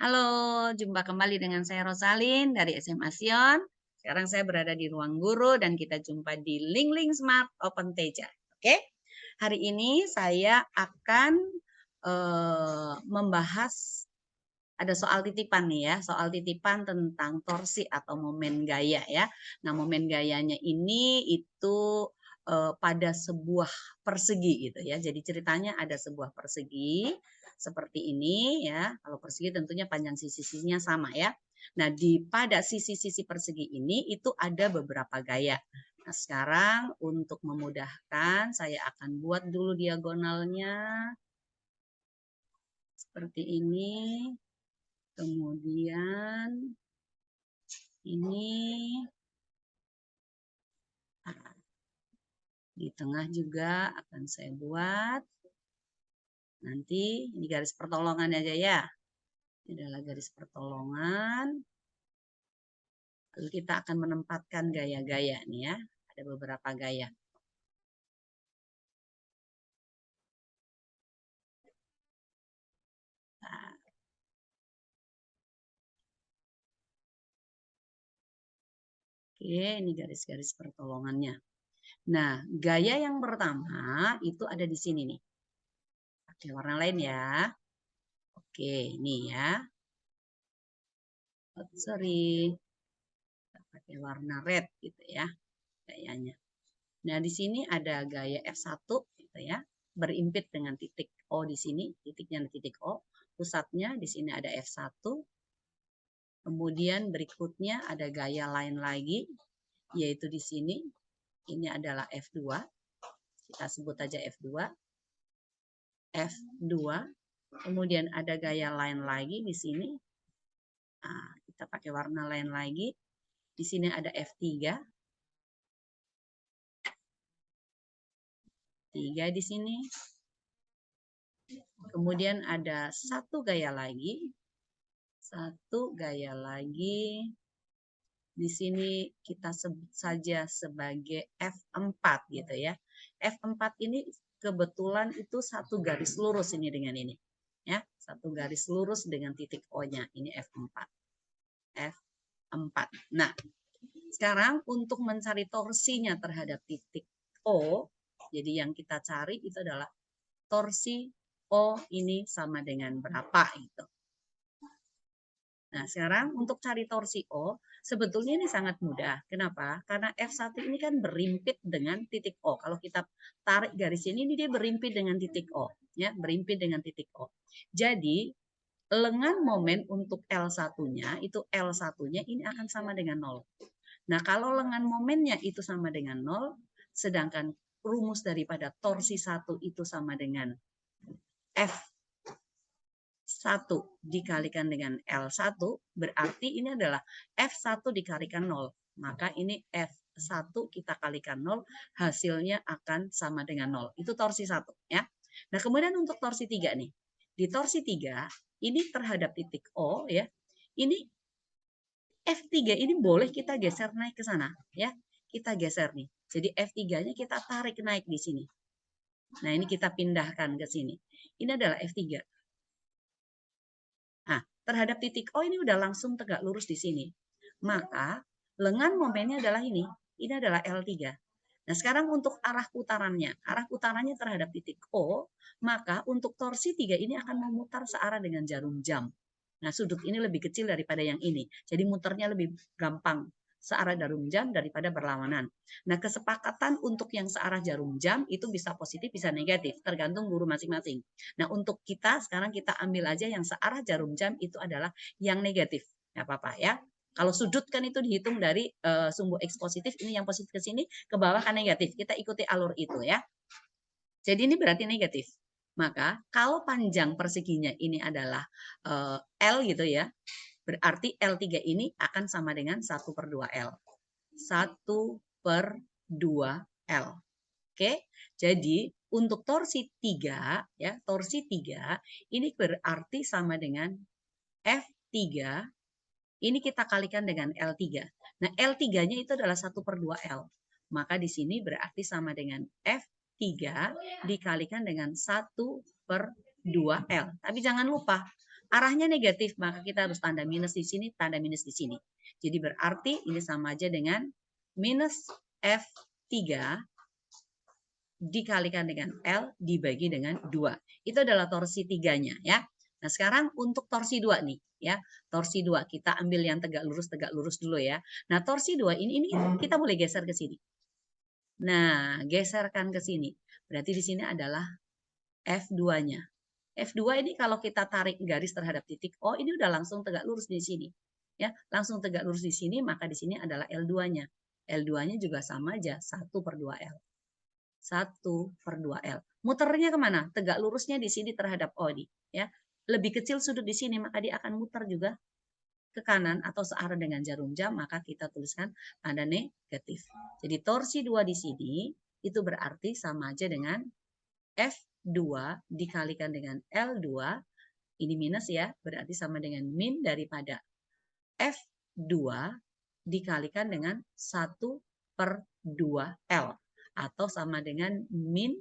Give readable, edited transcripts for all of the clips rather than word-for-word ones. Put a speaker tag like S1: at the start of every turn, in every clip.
S1: Halo, jumpa kembali dengan saya Rosalin dari SMA Sion. Sekarang saya berada di ruang guru dan kita jumpa di Link Smart Open Teja. Oke, hari ini saya akan membahas ada soal titipan nih ya, soal titipan tentang torsi atau momen gaya ya. Nah, momen gayanya ini itu pada sebuah persegi gitu ya. Jadi ceritanya ada sebuah persegi seperti ini ya. Kalau persegi tentunya panjang sisi-sisinya sama ya. Nah, pada sisi-sisi persegi ini itu ada beberapa gaya. Nah, sekarang untuk memudahkan saya akan buat dulu diagonalnya seperti ini. Kemudian ini di tengah juga akan saya buat. Nanti ini garis pertolongan aja ya. Ini adalah garis pertolongan. Lalu kita akan menempatkan gaya-gaya nih ya. Ada beberapa gaya. Nah, oke, ini garis-garis pertolongannya. Nah, gaya yang pertama itu ada di sini nih. Pakai warna lain ya. Oke, ini ya. Oh, sorry. Pakai warna red gitu ya gayanya. Nah, di sini ada gaya F1 gitu ya. Berimpit dengan titik O di sini, titiknya di titik O. Pusatnya di sini ada F1. Kemudian berikutnya ada gaya lain lagi, yaitu di sini. Ini adalah F2. Kita sebut aja F2. F2. Kemudian ada gaya lain lagi di sini. Nah, kita pakai warna lain lagi. Di sini ada F3. 3 di sini. Kemudian ada satu gaya lagi. Satu gaya lagi. Di sini kita sebut saja sebagai F4 gitu ya. F4 ini kebetulan itu satu garis lurus ini dengan ini. Ya, satu garis lurus dengan titik O-nya. Ini F4. F4. Nah, sekarang untuk mencari torsinya terhadap titik O, jadi yang kita cari itu adalah torsi O ini sama dengan berapa gitu. Nah, sekarang untuk cari torsi O, sebetulnya ini sangat mudah. Kenapa? Karena F1 ini kan berimpit dengan titik O. Kalau kita tarik garis ini dia berimpit dengan titik O. Ya, berimpit dengan titik O. Jadi, lengan momen untuk L1-nya, itu L1-nya ini akan sama dengan 0. Nah, kalau lengan momennya itu sama dengan 0, sedangkan rumus daripada torsi 1 itu sama dengan F 1 dikalikan dengan L1, berarti ini adalah F1 dikalikan 0. Maka ini F1 kita kalikan 0, hasilnya akan sama dengan 0. Itu torsi 1. Ya. Nah, kemudian untuk torsi 3 nih. Di torsi 3, ini terhadap titik O, ya. Ini F3 ini boleh kita geser naik ke sana. Ya. Kita geser nih. Jadi F3-nya kita tarik naik di sini. Nah, ini kita pindahkan ke sini. Ini adalah F3. Nah, terhadap titik O ini udah langsung tegak lurus di sini. Maka lengan momennya adalah ini. Ini adalah L3. Nah, sekarang untuk arah putarannya. Arah putarannya terhadap titik O, maka untuk torsi 3 ini akan memutar searah dengan jarum jam. Nah, sudut ini lebih kecil daripada yang ini. Jadi muternya lebih gampang searah jarum jam daripada berlawanan. Nah, kesepakatan untuk yang searah jarum jam itu bisa positif, bisa negatif, tergantung guru masing-masing. Nah, untuk kita sekarang kita ambil aja yang searah jarum jam itu adalah yang negatif. Nggak apa-apa ya. Kalau sudut kan itu dihitung dari sumbu X positif, ini yang positif ke sini, ke bawah kan negatif. Kita ikuti alur itu ya. Jadi ini berarti negatif. Maka kalau panjang perseginya ini adalah L gitu ya, berarti L3 ini akan sama dengan 1/2L. 1/2L. Oke, jadi untuk torsi 3, ya, torsi 3 ini berarti sama dengan F3, ini kita kalikan dengan L3. Nah, L3-nya itu adalah 1/2L. Maka di sini berarti sama dengan F3 dikalikan dengan 1/2L. Tapi jangan lupa, arahnya negatif, maka kita harus tanda minus di sini, tanda minus di sini. Jadi berarti ini sama aja dengan minus F3 dikalikan dengan L dibagi dengan 2. Itu adalah torsi 3-nya ya. Nah, sekarang untuk torsi 2 nih ya. Torsi 2 kita ambil yang tegak lurus dulu ya. Nah, torsi 2 ini kita boleh geser ke sini. Nah, geserkan ke sini. Berarti di sini adalah F2-nya. F2 ini kalau kita tarik garis terhadap titik O, ini udah langsung tegak lurus di sini. Ya, langsung tegak lurus di sini, maka di sini adalah L2-nya. L2-nya juga sama aja, 1/2L. 1/2L. Muternya kemana? Tegak lurusnya di sini terhadap O nih. Ya. Lebih kecil sudut di sini, maka dia akan muter juga ke kanan atau searah dengan jarum jam, maka kita tuliskan tanda negatif. Jadi torsi 2 di sini itu berarti sama aja dengan F2 dikalikan dengan L2, ini minus ya, berarti sama dengan min daripada F2 dikalikan dengan 1/2L. Atau sama dengan min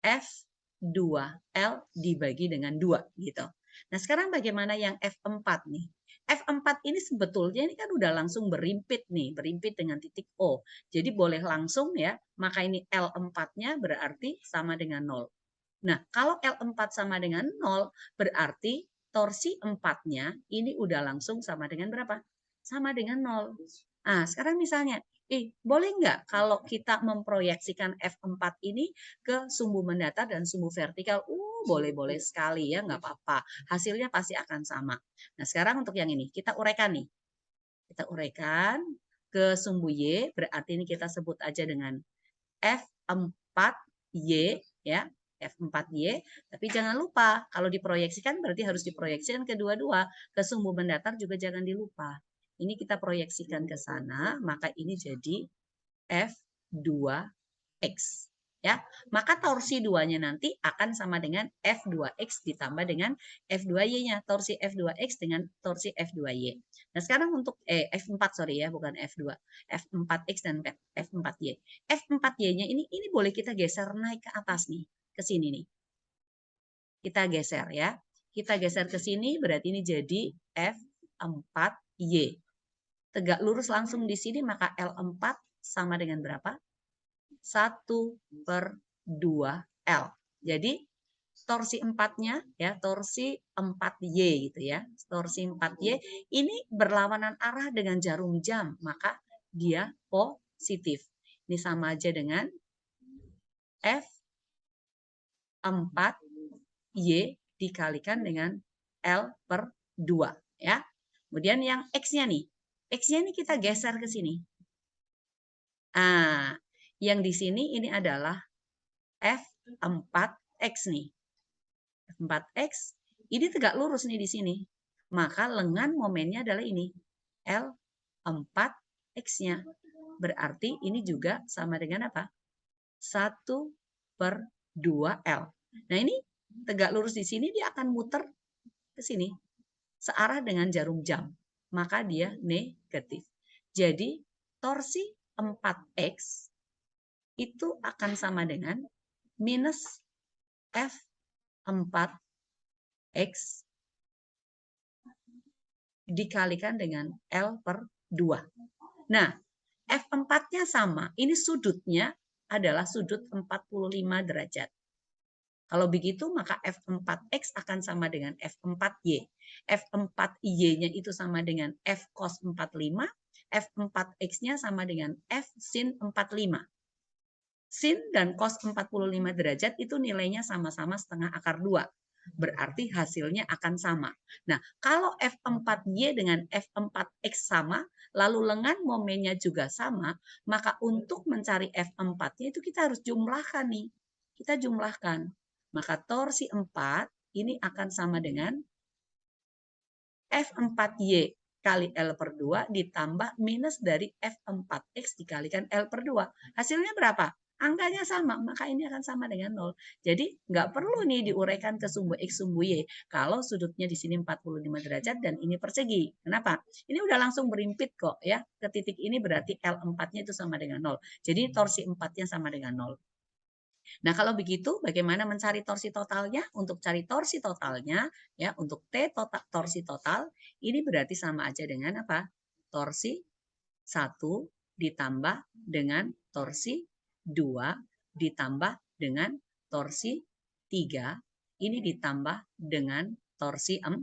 S1: F2L dibagi dengan 2 gitu. Nah, sekarang bagaimana yang F4 nih? F4 ini sebetulnya ini kan udah langsung berimpit nih, berimpit dengan titik O. Jadi boleh langsung ya, maka ini L4-nya berarti sama dengan 0. Nah, kalau L4 sama dengan 0, berarti torsi 4-nya ini udah langsung sama dengan berapa? Sama dengan 0. Nah, sekarang misalnya, boleh nggak kalau kita memproyeksikan F4 ini ke sumbu mendatar dan sumbu vertikal? Boleh-boleh sekali ya, nggak apa-apa. Hasilnya pasti akan sama. Nah, sekarang untuk yang ini, kita uraikan nih. Kita uraikan ke sumbu Y, berarti ini kita sebut aja dengan F4Y, ya. F4Y, tapi jangan lupa, kalau diproyeksikan berarti harus diproyeksikan kedua-dua. Ke sumbu mendatar juga jangan dilupa. Ini kita proyeksikan ke sana, maka ini jadi F2X. Ya, maka torsi 2-nya nanti akan sama dengan F2X ditambah dengan F2Y-nya, torsi F2X dengan torsi F2Y. Nah, sekarang untuk F4 sorry ya, bukan F2. F4X dan F4Y. F4Y-nya ini boleh kita geser naik ke atas nih, ke sini nih. Kita geser ya. Kita geser ke sini berarti ini jadi F4Y. Tegak lurus langsung di sini, maka L4 sama dengan berapa? 1/2L. Jadi torsi 4-nya ya, torsi 4Y gitu ya. Torsi 4Y ini berlawanan arah dengan jarum jam, maka dia positif. Ini sama aja dengan F4Y dikalikan dengan L/2 ya. Kemudian yang X-nya nih. X-nya ini kita geser ke sini. Nah, yang di sini ini adalah F4X nih. F4X ini tegak lurus /nih di sini. Maka lengan momennya adalah ini. L4X-nya. Berarti ini juga sama dengan apa? 1/2L. Nah, ini tegak lurus di sini dia akan muter ke sini. Searah dengan jarum jam. Maka dia negatif. Jadi torsi 4X itu akan sama dengan minus F4X dikalikan dengan L/2. Nah, F4-nya sama. Ini sudutnya adalah sudut 45 derajat. Kalau begitu, maka F4X akan sama dengan F4Y. F4Y-nya itu sama dengan F cos 45. F4X-nya sama dengan F sin 45. Sin dan cos 45 derajat itu nilainya sama-sama setengah akar 2. Berarti hasilnya akan sama. Nah, kalau F4Y dengan F4X sama, lalu lengan momennya juga sama, maka untuk mencari F4-nya itu kita harus jumlahkan nih. Kita jumlahkan. Maka torsi 4 ini akan sama dengan F4Y kali L/2 ditambah minus dari F4X dikalikan L/2. Hasilnya berapa? Angkanya sama, maka ini akan sama dengan 0. Jadi nggak perlu nih diuraikan ke sumbu X, sumbu Y. Kalau sudutnya di sini 45 derajat dan ini persegi. Kenapa? Ini udah langsung berimpit kok ya. Ke titik ini berarti L4-nya itu sama dengan 0. Jadi torsi 4-nya sama dengan 0. Nah, kalau begitu bagaimana mencari torsi totalnya? Untuk cari torsi totalnya, ya, untuk torsi total, ini berarti sama aja dengan apa? Torsi 1 ditambah dengan torsi 2 ditambah dengan torsi 3, ini ditambah dengan torsi 4.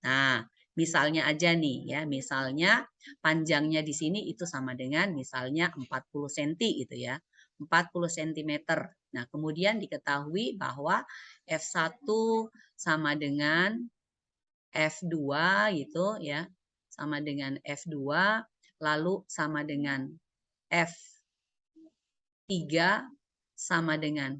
S1: Nah, misalnya aja nih ya, misalnya panjangnya di sini itu sama dengan misalnya 40 cm gitu ya. 40 cm. Nah, kemudian diketahui bahwa F1 sama dengan F2 gitu ya. Sama dengan F2, lalu sama dengan F3 sama dengan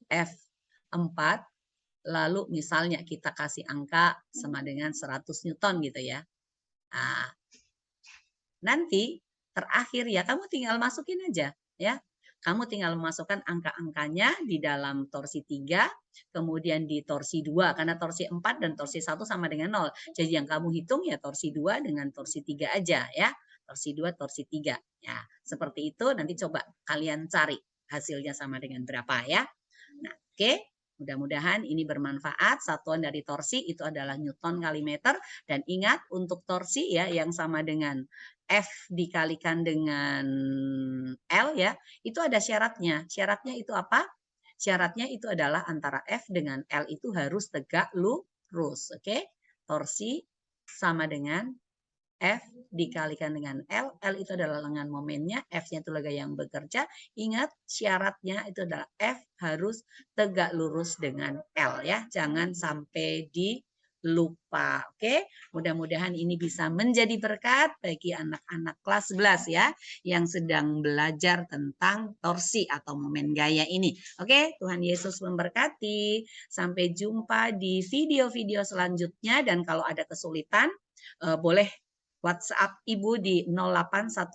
S1: F4, lalu misalnya kita kasih angka sama dengan 100 Newton gitu ya. Nah, nanti terakhir ya kamu tinggal masukin aja ya. Kamu tinggal memasukkan angka-angkanya di dalam torsi 3, kemudian di torsi 2 karena torsi 4 dan torsi 1 sama dengan 0. Jadi yang kamu hitung ya torsi 2 dengan torsi 3 aja ya. Torsi 2, torsi 3. Ya, seperti itu nanti coba kalian cari hasilnya sama dengan berapa ya. Nah, oke. Mudah-mudahan ini bermanfaat. Satuan dari torsi itu adalah Newton kali meter. Dan ingat untuk torsi ya yang sama dengan F dikalikan dengan L ya, itu ada syaratnya. Syaratnya itu apa? Syaratnya itu adalah antara F dengan L itu harus tegak lurus. Oke? Torsi sama dengan F dikalikan dengan L. L itu adalah lengan momennya, F-nya itu lega yang bekerja. Ingat syaratnya itu adalah F harus tegak lurus dengan L ya. Jangan sampai dilupa. Oke, mudah-mudahan ini bisa menjadi berkat bagi anak-anak kelas 11 ya yang sedang belajar tentang torsi atau momen gaya ini. Oke, Tuhan Yesus memberkati. Sampai jumpa di video-video selanjutnya dan kalau ada kesulitan boleh WhatsApp Ibu di 0815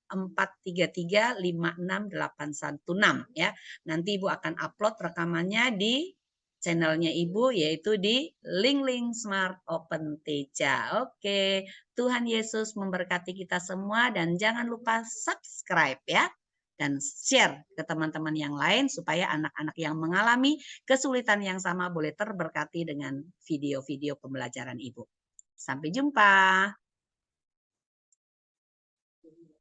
S1: 433 56816 ya. Nanti Ibu akan upload rekamannya di channelnya Ibu yaitu di Link Smart Open Teja. Oke, Tuhan Yesus memberkati kita semua dan jangan lupa subscribe ya dan share ke teman-teman yang lain supaya anak-anak yang mengalami kesulitan yang sama boleh terberkati dengan video-video pembelajaran Ibu. Sampai jumpa.